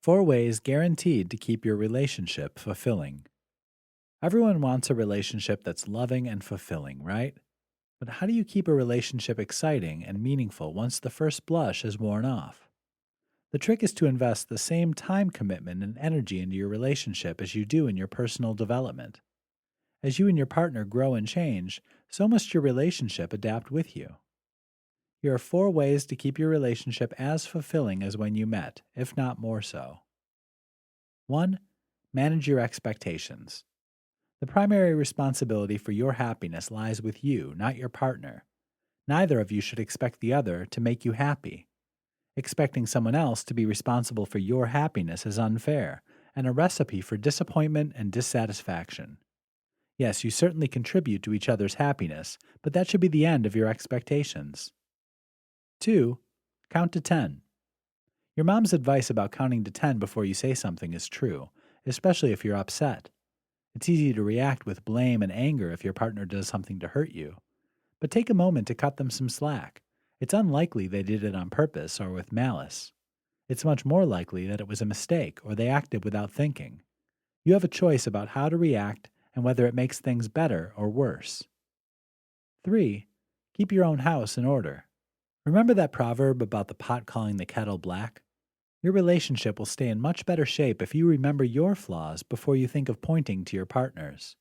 4 ways guaranteed to keep your relationship fulfilling. Everyone wants a relationship that's loving and fulfilling, right? But how do you keep a relationship exciting and meaningful once the first blush is worn off? The trick is to invest the same time commitment and energy into your relationship as you do in your personal development. As you and your partner grow and change, so must your relationship adapt with you. Here are 4 ways to keep your relationship as fulfilling as when you met, if not more so. 1. Manage your expectations. The primary responsibility for your happiness lies with you, not your partner. Neither of you should expect the other to make you happy. Expecting someone else to be responsible for your happiness is unfair and a recipe for disappointment and dissatisfaction. Yes, you certainly contribute to each other's happiness, but that should be the end of your expectations. 2. Count to 10. Your mom's advice about counting to 10 before you say something is true, especially if you're upset. It's easy to react with blame and anger if your partner does something to hurt you. But take a moment to cut them some slack. It's unlikely they did it on purpose or with malice. It's much more likely that it was a mistake or they acted without thinking. You have a choice about how to react and whether it makes things better or worse. 3. Keep your own house in order. Remember that proverb about the pot calling the kettle black? Your relationship will stay in much better shape if you remember your flaws before you think of pointing to your partner's.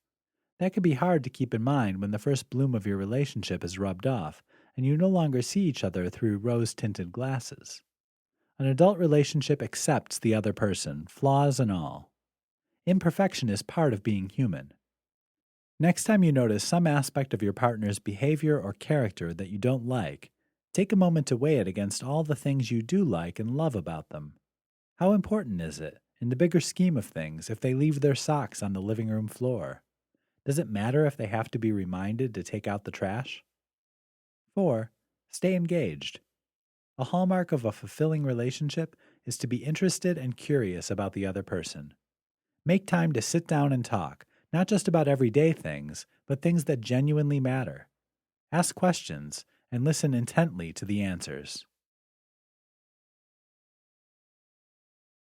That can be hard to keep in mind when the first bloom of your relationship is rubbed off and you no longer see each other through rose-tinted glasses. An adult relationship accepts the other person, flaws and all. Imperfection is part of being human. Next time you notice some aspect of your partner's behavior or character that you don't like, take a moment to weigh it against all the things you do like and love about them. How important is it, in the bigger scheme of things, if they leave their socks on the living room floor? Does it matter if they have to be reminded to take out the trash? 4. Stay engaged. A hallmark of a fulfilling relationship is to be interested and curious about the other person. Make time to sit down and talk, not just about everyday things, but things that genuinely matter. Ask questions and listen intently to the answers.